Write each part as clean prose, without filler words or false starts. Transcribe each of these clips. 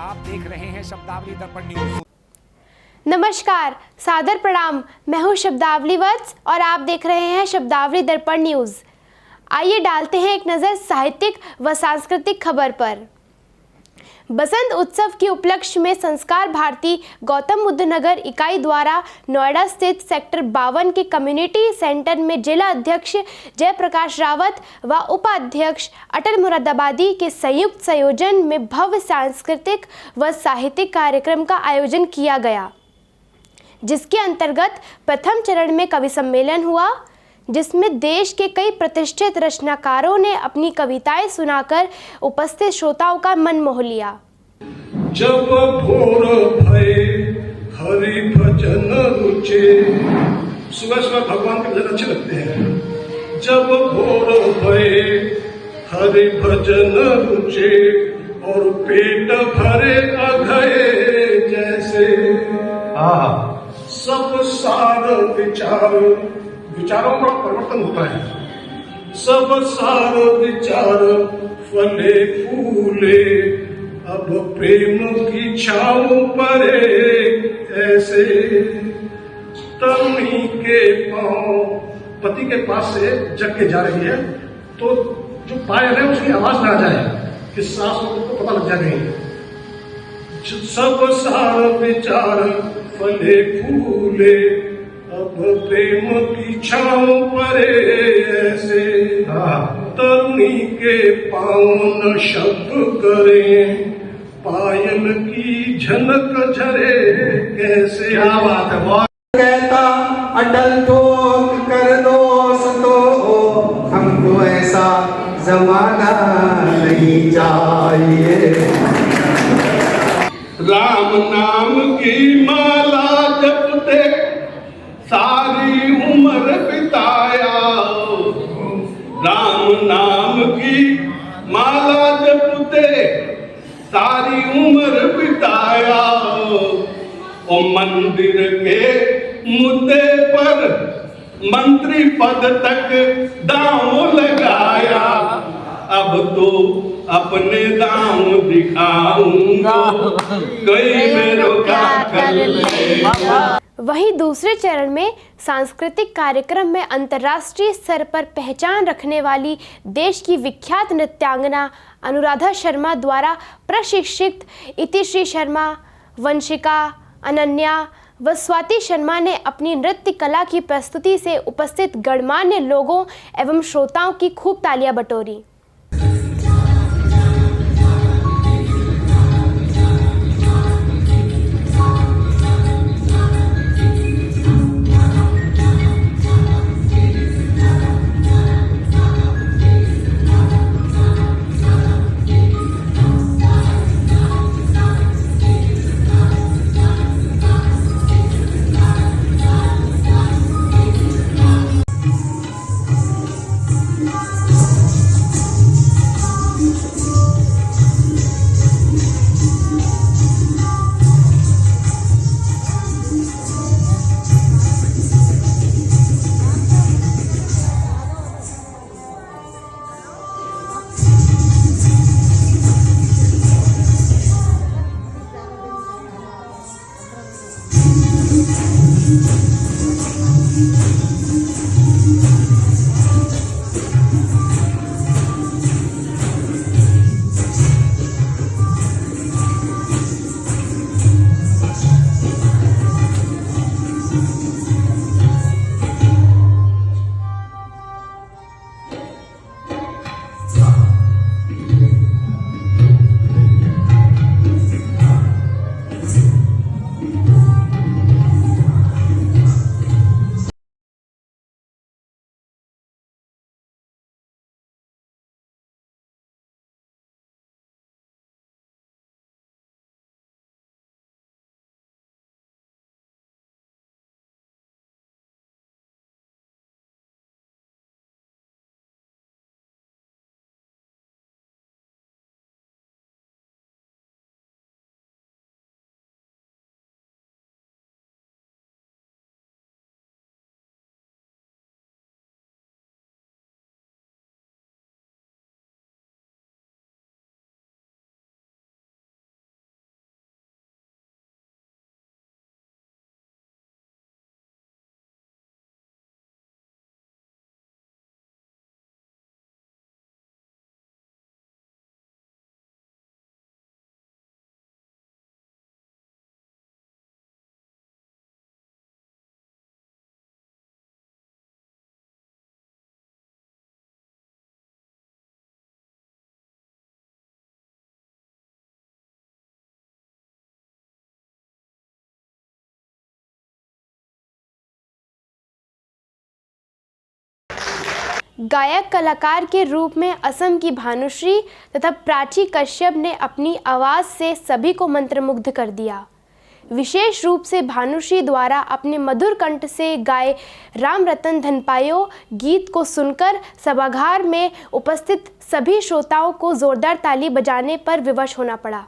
आप देख रहे हैं शब्दावली दर्पण न्यूज। नमस्कार, सादर प्रणाम। मैं हूं शब्दावली वत्स और आप देख रहे हैं शब्दावली दर्पण न्यूज। आइए डालते हैं एक नज़र साहित्यिक व सांस्कृतिक खबर पर। बसंत उत्सव के उपलक्ष्य में संस्कार भारती गौतम बुद्ध नगर इकाई द्वारा नोएडा स्थित सेक्टर 52 के कम्युनिटी सेंटर में जिला अध्यक्ष जयप्रकाश रावत व उपाध्यक्ष अटल मुरादाबादी के संयुक्त संयोजन में भव्य सांस्कृतिक व साहित्यिक कार्यक्रम का आयोजन किया गया, जिसके अंतर्गत प्रथम चरण में कवि सम्मेलन हुआ, जिसमें देश के कई प्रतिष्ठित रचनाकारों ने अपनी कविताएं सुनाकर उपस्थित श्रोताओं का मन मोह लिया। जब भोर भय हरि भजन रुचे, सुबह सुबह भगवान के भजन अच्छे लगते हैं। जब भोर भय हरि भजन रुचे और पेट भरे अघये जैसे, सब सार विचारों का परिवर्तन होता है। सब सार विचार फले फूले, अब प्रेम की छाँव परे ऐसे। तरुणी के पाँव पति के पास से जग के जा रही है, तो जो पायल है उसकी आवाज ना जाए कि सास को पता लग जाएगी। सब सार विचार फले फूले, अब प्रेम की छाँव परे ऐसे। तरुणी के पावन शब्द करें, पायल की झनक झरे कैसे। क्या बात है, बहुत कहता अटल ठोक कर दो सतो, हमको ऐसा जमाना नहीं चाहिए। राम नाम की माला जपते सारी उम्र बिताया, राम नाम की माला जपते सारी उम्र बिताया। और मंदिर के मुद्दे पर मंत्री पद तक दांव लगाया, अब तो अपने दांव दिखाऊंगा, कई मेरों का कर ले। वहीं दूसरे चरण में सांस्कृतिक कार्यक्रम में अंतर्राष्ट्रीय स्तर पर पहचान रखने वाली देश की विख्यात नृत्यांगना अनुराधा शर्मा द्वारा प्रशिक्षित इतिश्री शर्मा, वंशिका, अनन्या व स्वाति शर्मा ने अपनी नृत्य कला की प्रस्तुति से उपस्थित गणमान्य लोगों एवं श्रोताओं की खूब तालियां बटोरी। गायक कलाकार के रूप में असम की भानुश्री तथा प्राची कश्यप ने अपनी आवाज़ से सभी को मंत्रमुग्ध कर दिया। विशेष रूप से भानुश्री द्वारा अपने मधुर कंठ से गाए राम रतन धन पायो गीत को सुनकर सभागार में उपस्थित सभी श्रोताओं को जोरदार ताली बजाने पर विवश होना पड़ा।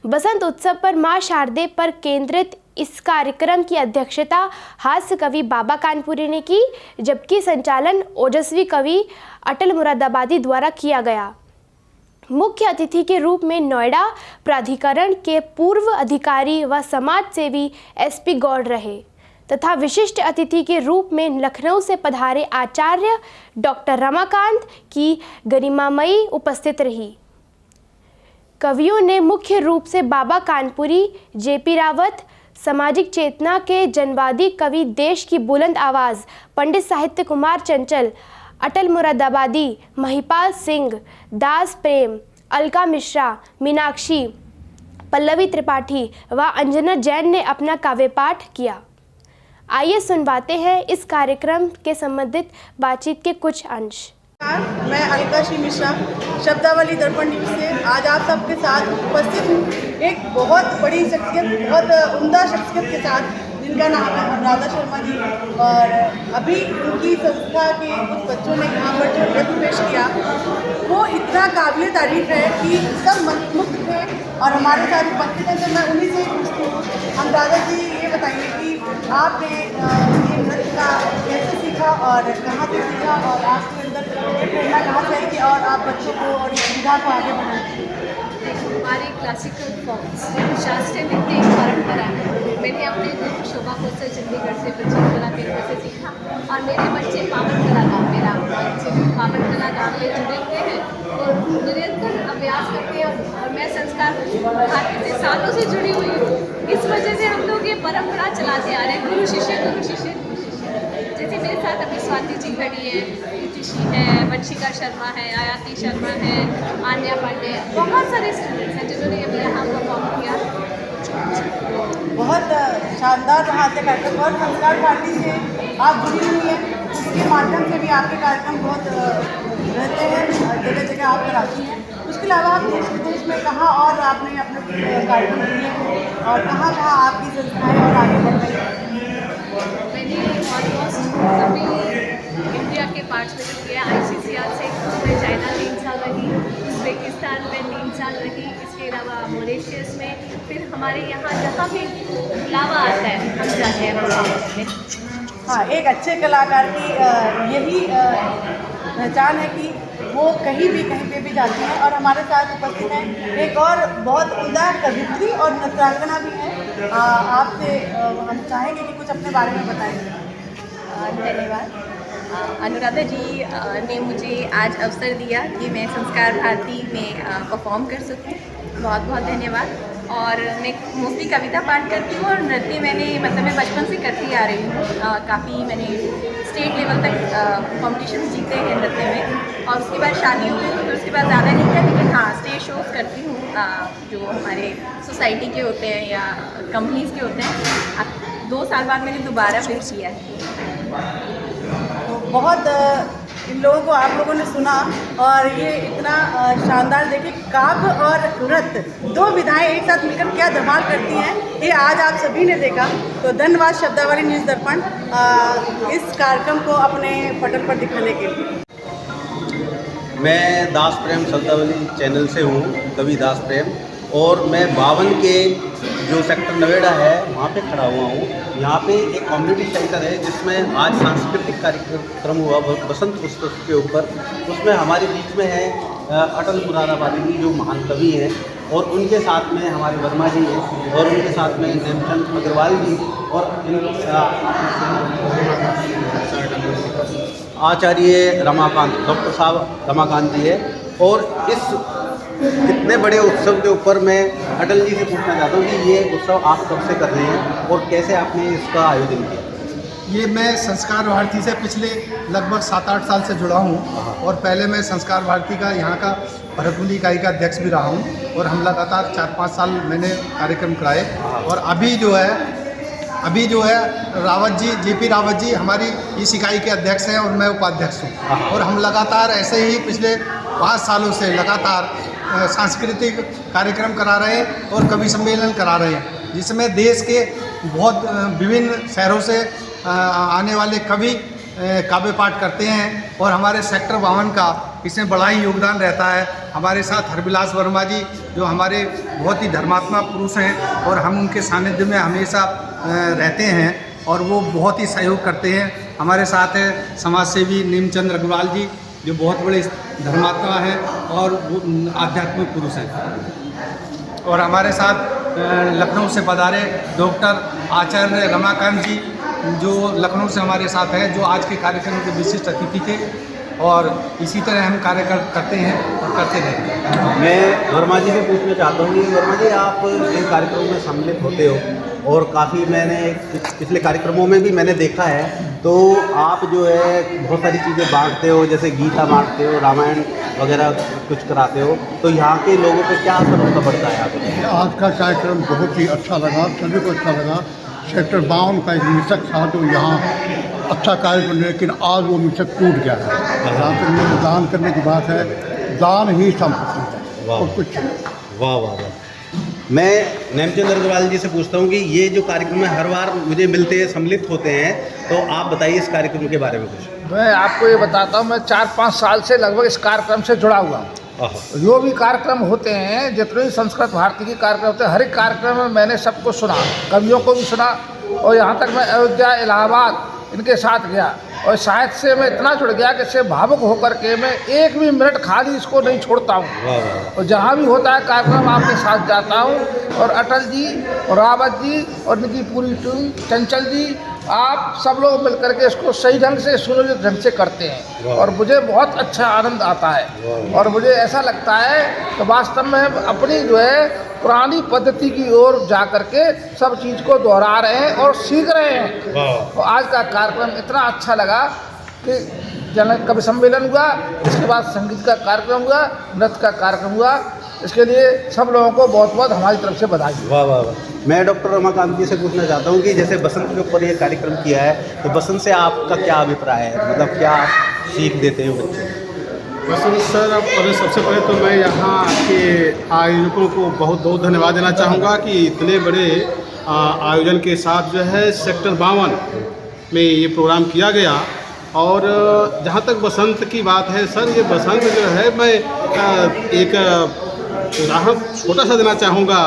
बसंत उत्सव पर मां शारदे पर केंद्रित इस कार्यक्रम की अध्यक्षता हास्य कवि बाबा कानपुरी ने की, जबकि संचालन ओजस्वी कवि अटल मुरादाबादी द्वारा किया गया। मुख्य अतिथि के रूप में नोएडा प्राधिकरण के पूर्व अधिकारी व समाज सेवी SP गौड़ रहे तथा विशिष्ट अतिथि के रूप में लखनऊ से पधारे आचार्य डॉक्टर रमाकांत की गरिमामयी उपस्थित रही। कवियों ने मुख्य रूप से बाबा कानपुरी, JP रावत, सामाजिक चेतना के जनवादी कवि देश की बुलंद आवाज़ पंडित साहित्य कुमार चंचल, अटल मुरादाबादी, महिपाल सिंह, दास प्रेम, अलका मिश्रा, मीनाक्षी, पल्लवी त्रिपाठी व अंजना जैन ने अपना काव्य पाठ किया। आइए सुनवाते हैं इस कार्यक्रम के संबंधित बातचीत के कुछ अंश। मैं अलका मिश्रा शब्दावली दर्पण न्यूज़ से आज आप सबके साथ उपस्थित हूँ। एक बहुत बड़ी शख्सियत, बहुत उम्दा शख्सियत के साथ, जिनका नाम है अनुराधा शर्मा जी। और अभी उनकी संस्था के कुछ बच्चों ने यहाँ पर जो नृत्य पेश किया वो इतना काबिल तारीफ है कि सब मंत्रमुग्ध थे। और हमारे साथ उपस्थित हैं, तो मैं उन्हीं से पूछती हूँ, अनुराधा जी ये बताइए कि आपने ये नृत्य का कैसे सीखा और कहाँ से सीखा और आपके अंदर प्रेरणा कहाँ से आई थी और आप बच्चों को और इस सुविधा को आगे बढ़ाएं? हमारे क्लासिकल फॉर्म्स शास्त्रीय नृत्य एक परंपरा है। मैंने अपने गुरु शोभा कोसर चंडीगढ़ से बच्चन कला केंद्र से सीखा और मेरे बच्चे पावन कला गाँव में पावन कला गाँव में जुड़े हुए हैं और निरंतर अभ्यास करते हैं। और मैं संस्कार भारती से सालों से जुड़ी हुई हूँ। इस वजह से हम लोग ये परंपरा चलाते आ रहे हैं, गुरु शिष्य गुरु शिष्य गुरु शिष्य। जैसे मेरे साथ अभी स्वाति जी खड़ी है, ऋषि है, वंशिका शर्मा है, आयाति शर्मा है, आन्या पांडे, बहुत सारे स्टूडेंट्स हैं जिन्होंने अभी यहाँ परफॉर्म किया। बहुत शानदार रहा था कार्यक्रम। और संस्कार भारती से आप जुड़ी हुई हैं, उसके माध्यम से भी आपके कार्यक्रम बहुत रहते हैं, जगह जगह आप कराती हैं। उसके अलावा आप देश विदेश में कहाँ और आपने अपने कार्यक्रम किए हैं और कहाँ कहाँ आपकी संस्थाएँ और आगे बढ़ रही हैं? मैंने ऑलमोस्ट सभी इंडिया के पार्टिसिपेट किया। ICCR से मैं चाइना 3 साल रही, उज़्बेकिस्तान में 3 साल रही, इसके अलावा मॉरिशस में। फिर हमारे यहाँ जहाँ भी बुलावा आता है हम जाते हैं परफॉर्मेंस में। हाँ, एक अच्छे कलाकार की यही पहचान है कि वो कहीं पे भी जाते हैं। और हमारे साथ उपस्थित हैं एक और बहुत उम्दा कवित्री और नृत्यांगना भी है। आपसे हम चाहेंगे कि कुछ अपने बारे में बताएं। धन्यवाद। अनुराधा जी ने मुझे आज अवसर दिया कि मैं संस्कार भारती में परफॉर्म कर सकूं। बहुत बहुत धन्यवाद। और मैं मोस्टली कविता पाठ करती हूँ और नृत्य मैं बचपन से करती आ रही हूँ। काफ़ी मैंने स्टेट लेवल तक कॉम्पिटिशन जीते हैं नृत्य में। और उसके बाद शादी हुई तो फिर उसके बाद ज़्यादा नहीं किया, लेकिन हाँ स्टेज शोज़ करती हूँ जो हमारे सोसाइटी के होते हैं या कंपनीज़ के होते हैं। 2 साल बाद मैंने दोबारा फिर किया है। बहुत इन लोगों को आप लोगों ने सुना और ये इतना शानदार, देखिए काव्य और नृत्य 2 विधाएं एक साथ मिलकर क्या धमाल करती हैं, ये आज आप सभी ने देखा। तो धन्यवाद शब्दावली न्यूज़ दर्पण इस कार्यक्रम को अपने पटल पर दिखाने के लिए। मैं दास प्रेम शब्दावली चैनल से हूँ, कवि दास प्रेम, और मैं 52 के जो सेक्टर नोएडा है वहाँ पे खड़ा हुआ हूँ। यहाँ पे एक कम्युनिटी सेंटर है जिसमें आज सांस्कृतिक कार्यक्रम हुआ बसंत उत्सव के ऊपर। उसमें हमारे बीच में है अटल मुरादाबादी जी जो महान कवि हैं, और उनके साथ में हमारे वर्मा जी हैं, और उनके साथ में नेमचंद अग्रवाल जी और आचार्य रमाकांत, डॉक्टर साहब रमाकांत जी है। और इस इतने बड़े उत्सव के ऊपर मैं अटल जी से पूछना चाहता हूँ कि ये उत्सव आप कब से कर रहे हैं और कैसे आपने इसका आयोजन किया? ये मैं संस्कार भारती से पिछले लगभग 7-8 साल से जुड़ा हूँ और पहले मैं संस्कार भारती का यहाँ का भरतमुनि इकाई का अध्यक्ष भी रहा हूँ और हम लगातार 4-5 साल मैंने कार्यक्रम कराए। और अभी जो है रावत जी, JP रावत जी हमारी इस इकाई के अध्यक्ष हैं और मैं उपाध्यक्ष हूँ। और हम लगातार ऐसे ही पिछले 5 सालों से लगातार सांस्कृतिक कार्यक्रम करा रहे हैं और कवि सम्मेलन करा रहे हैं, जिसमें देश के बहुत विभिन्न शहरों से आने वाले कवि काव्य पाठ करते हैं और हमारे सेक्टर 52 का इसमें बड़ा ही योगदान रहता है। हमारे साथ हरविलास वर्मा जी जो हमारे बहुत ही धर्मात्मा पुरुष हैं और हम उनके सानिध्य में हमेशा रहते हैं और वो बहुत ही सहयोग करते हैं। हमारे साथ है समाज सेवी नीमचंद अग्रवाल जी जो बहुत बड़े धर्मात्मा हैं और आध्यात्मिक पुरुष हैं। और हमारे साथ लखनऊ से पधारे डॉक्टर आचार्य रमाकांत जी जो लखनऊ से हमारे साथ हैं, जो आज के कार्यक्रम के विशिष्ट अतिथि थे। और इसी तरह हम कार्य करते हैं और करते रहेंगे। मैं वर्मा जी से पूछना चाहता हूँ कि वर्मा जी आप इन कार्यक्रमों में सम्मिलित होते हो और काफ़ी मैंने पिछले कार्यक्रमों में भी मैंने देखा है, तो आप जो है बहुत सारी चीज़ें बांटते हो, जैसे गीता बांटते हो, रामायण वगैरह कुछ कराते हो, तो यहाँ के लोगों पे क्या असर होता पड़ता है आपको? आज का कार्यक्रम बहुत ही अच्छा लगा, सभी को अच्छा लगा। सेक्टर 52 का एक मिशक था जो यहाँ अच्छा कार्यक्रम, लेकिन आज वो मिशक टूट गया है। जहाँ तक मेरे दान करने की बात है, दान ही संपत्ति है और कुछ। वाह वाह वाह। मैं नेमचंद अग्रवाल जी से पूछता हूँ कि ये जो कार्यक्रम में हर बार मुझे मिलते हैं, सम्मिलित होते हैं, तो आप बताइए इस कार्यक्रम के बारे में कुछ। मैं आपको ये बताता हूँ, मैं 4-5 साल से लगभग इस कार्यक्रम से जुड़ा हुआ हूँ। जो भी कार्यक्रम होते हैं, जितने भी संस्कृत भारती के कार्यक्रम होते हैं, हर एक कार्यक्रम में मैंने सबको सुना, कवियों को भी सुना। और यहाँ तक मैं अयोध्या, इलाहाबाद इनके साथ गया और शायद से मैं इतना जुड़ गया कि इससे भावुक होकर के मैं एक भी मिनट खाली इसको नहीं छोड़ता हूँ। और जहाँ भी होता है कार्यक्रम आपके साथ जाता हूँ। और अटल जी और रावत जी और इनकी पूरी टीम, चंचल जी, आप सब लोग मिलकर के इसको सही ढंग से, सुनियोजित ढंग से करते हैं और मुझे बहुत अच्छा आनंद आता है। और मुझे ऐसा लगता है कि वास्तव में अपनी जो है पुरानी पद्धति की ओर जा करके सब चीज़ को दोहरा रहे हैं और सीख रहे हैं। तो आज का कार्यक्रम इतना अच्छा लगा कि जन कवि सम्मेलन हुआ, इसके बाद संगीत का कार्यक्रम हुआ, नृत्य का कार्यक्रम हुआ। इसके लिए सब लोगों को बहुत बहुत हमारी तरफ से बधाई। वाह वाह वाह। मैं डॉक्टर रमाकांत जी से पूछना चाहता हूँ कि जैसे बसंत के ऊपर ये कार्यक्रम किया है, तो बसंत से आपका क्या अभिप्राय है, मतलब क्या सीख देते हैं बच्चे? वसंत सर, सबसे पहले तो मैं यहाँ के आयोजकों को बहुत बहुत धन्यवाद देना चाहूँगा कि इतने बड़े आयोजन के साथ जो है सेक्टर 52 में ये प्रोग्राम किया गया। और जहाँ तक बसंत की बात है सर, ये बसंत जो है मैं एक उदाहरण छोटा सा देना चाहूँगा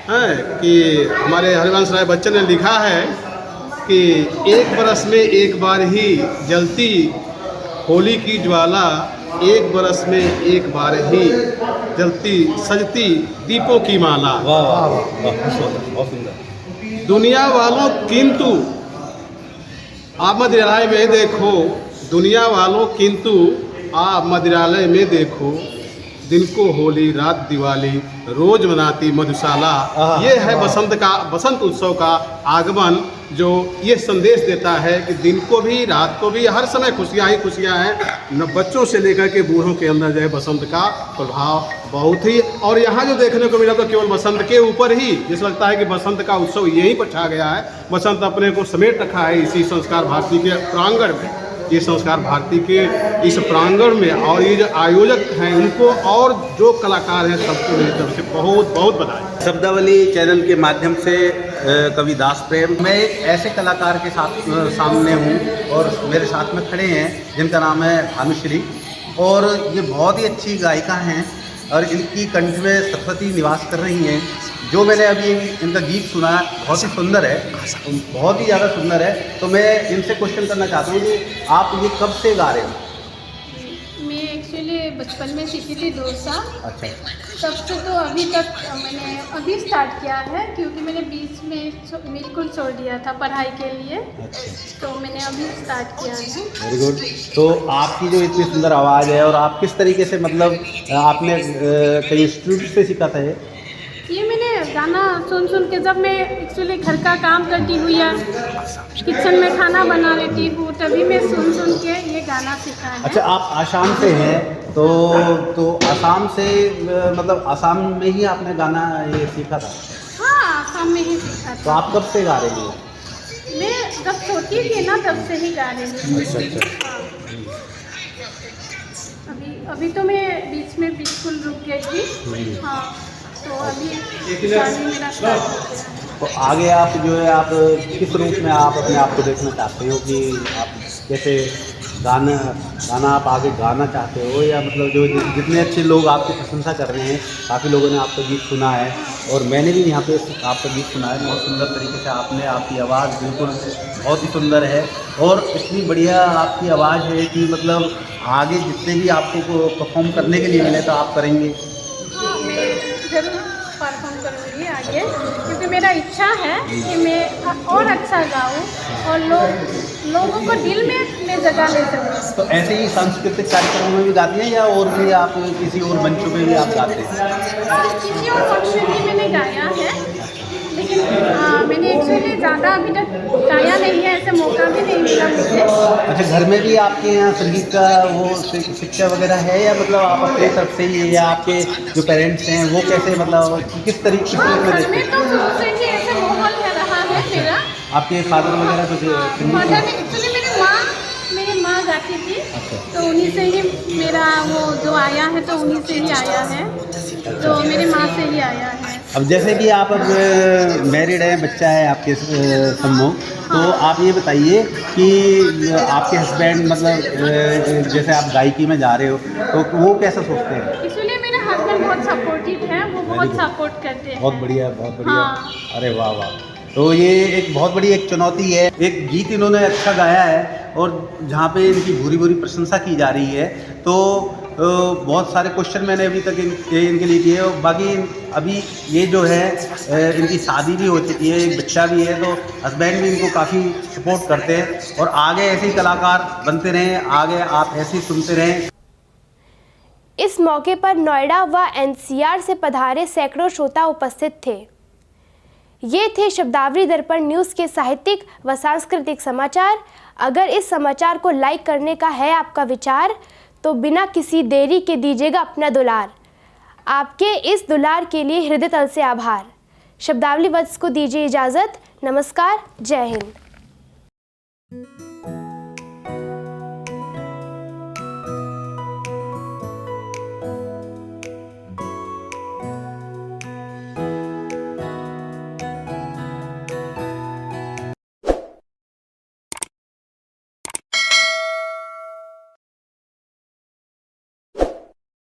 है कि हमारे हरिवंश राय बच्चन ने लिखा है कि एक बरस में एक बार ही जलती होली की ज्वाला, एक बरस में एक बार ही जलती सजती दीपों की माला। वाह वाह वाह, बहुत सुंदर। दुनिया वालों किंतु आप मदिरालय में देखो, दुनिया वालों किंतु आप मदिरालय में देखो, दिन को होली रात दिवाली रोज मनाती मधुशाला। ये है बसंत उत्सव का आगमन, जो ये संदेश देता है कि दिन को भी रात को भी हर समय खुशियाँ ही खुशियाँ हैं। न बच्चों से लेकर के बूढ़ों के अंदर जो है बसंत का प्रभाव बहुत ही। और यहाँ जो देखने को मिला तो केवल बसंत के ऊपर ही जैसा लगता है कि बसंत का उत्सव यहीं पर छा गया है। बसंत अपने को समेट रखा है इसी संस्कार भारती के प्रांगण में, ये संस्कार भारती के इस प्रांगण में। और ये जो आयोजक हैं उनको और जो कलाकार हैं सबको मेरी तरफ से बहुत बहुत बधाई। शब्दावली चैनल के माध्यम से कवि दास प्रेम, मैं एक ऐसे कलाकार के साथ सामने हूँ और मेरे साथ में खड़े हैं जिनका नाम है भानुश्री, और ये बहुत ही अच्छी गायिका हैं और इनकी कंठ में सरस्वती निवास कर रही हैं। जो मैंने अभी इनका गीत सुना बहुत ही सुंदर है, बहुत ही ज़्यादा सुंदर है। तो मैं इनसे क्वेश्चन करना चाहता हूँ कि आप ये कब से गा रहे हो? मैं एक्चुअली बचपन में सीखी थी 2 साल। अच्छा। तब से तो अभी तक मैंने अभी स्टार्ट किया है, क्योंकि मैंने बीच में बिल्कुल छोड़ दिया था पढ़ाई के लिए। अच्छा। तो मैंने अभी स्टार्ट किया है। Very good. तो आपकी जो इतनी सुंदर आवाज़ है और आप किस तरीके से, मतलब आपने कहीं इंस्टीट्यूट से सीखा था? ये मैंने गाना सुन सुन के जब मैं एक्चुअली घर का काम करती हूँ या किचन में खाना बना लेती हूँ तभी मैं सुन सुन के ये गाना सीखा है। अच्छा, आप आसाम से हैं तो आसाम से मतलब आसाम में ही आपने गाना ये सीखा था? हाँ, आसाम में ही सीखा तो था। आप कब से गा रही हैं? मैं जब छोटी थी ना तब से ही गा रही हूँ। अच्छा। हाँ। अभी तो मैं बीच में बिल्कुल रुक गई थी। हाँ, तो अभी गाने मेरा स्टार्ट हो गया। तो आगे आप जो है आप किस रूप में आप अपने आप को देखना चाहते हो कि आप कैसे गाना आप आगे गाना चाहते हो, या मतलब जो जितने अच्छे लोग आपकी प्रशंसा कर रहे हैं, काफ़ी लोगों ने आपका गीत सुना है और मैंने भी यहाँ पे आपका गीत सुना है, बहुत सुंदर तरीके से आपने, आपकी आवाज़ बिल्कुल बहुत ही सुंदर है और इतनी बढ़िया आपकी आवाज़ है कि मतलब आगे जितने भी आपको परफॉर्म करने के लिए मिले तो आप करेंगे? हाँ, मैं ज़रूर परफॉर्म करूँगी आगे, क्योंकि मेरा इच्छा है कि मैं और अच्छा गाऊँ और लोगों को दिल में मैं जगह ले सकूँ। तो ऐसे ही सांस्कृतिक कार्यक्रमों में भी गाती हैं या और भी आप किसी और मंचों पे भी आप गाते हैं? किसी और मंच में भी मैंने गाया है, लेकिन मैंने एक्चुअली ज़्यादा अभी तक गाया नहीं है, ऐसे मौका भी नहीं मिला मुझे। अच्छा, घर में भी आपके यहाँ संगीत का वो शिक्षा वगैरह है या मतलब आप अपनी तरफ से ही, या आपके जो पेरेंट्स हैं वो कैसे मतलब किस तरीके से घर देखते में हैं? तो शुरू से ही ऐसे माहौल रहा है मेरा। आपके फादर वगैरह कुछ संगीत? फादर में एक्चुअली मेरी माँ गाती थी, तो उन्हीं से ही मेरा वो जो आया है तो उन्हीं से ही आया है, तो मेरी माँ से ही आया है। अब जैसे कि आप अब मैरिड हैं, बच्चा है आपके सम्मुख, तो आप ये बताइए कि आपके हस्बैंड मतलब जैसे आप गायकी में जा रहे हो तो वो कैसा सोचते हैं? इसलिए मेरे हस्बैंड बहुत सपोर्टिव है, वो बहुत सपोर्ट करते हैं। बहुत बढ़िया, बहुत बढ़िया। हाँ। अरे वाह वाह। तो ये एक बहुत बड़ी एक चुनौती है। एक गीत इन्होंने अच्छा गाया है और जहाँ पे इनकी भूरी भूरी प्रशंसा की जा रही है, तो बहुत सारे क्वेश्चन मैंने अभी तक इनके लिए किए और बाकी अभी ये जो है इनकी शादी भी हो चुकी है, एक बच्चा भी है, तो हस्बैंड भी इनको काफ़ी सपोर्ट करते हैं और आगे ऐसे ही कलाकार बनते रहें, आगे आप ऐसे ही सुनते रहें। इस मौके पर नोएडा व एनसीआर से पधारे सैकड़ों श्रोता उपस्थित थे। ये थे शब्दावली दर्पण न्यूज़ के साहित्यिक व सांस्कृतिक समाचार। अगर इस समाचार को लाइक करने का है आपका विचार तो बिना किसी देरी के दीजिएगा अपना दुलार। आपके इस दुलार के लिए हृदय तल से आभार। शब्दावली वत्स को दीजिए इजाज़त। नमस्कार, जय हिंद।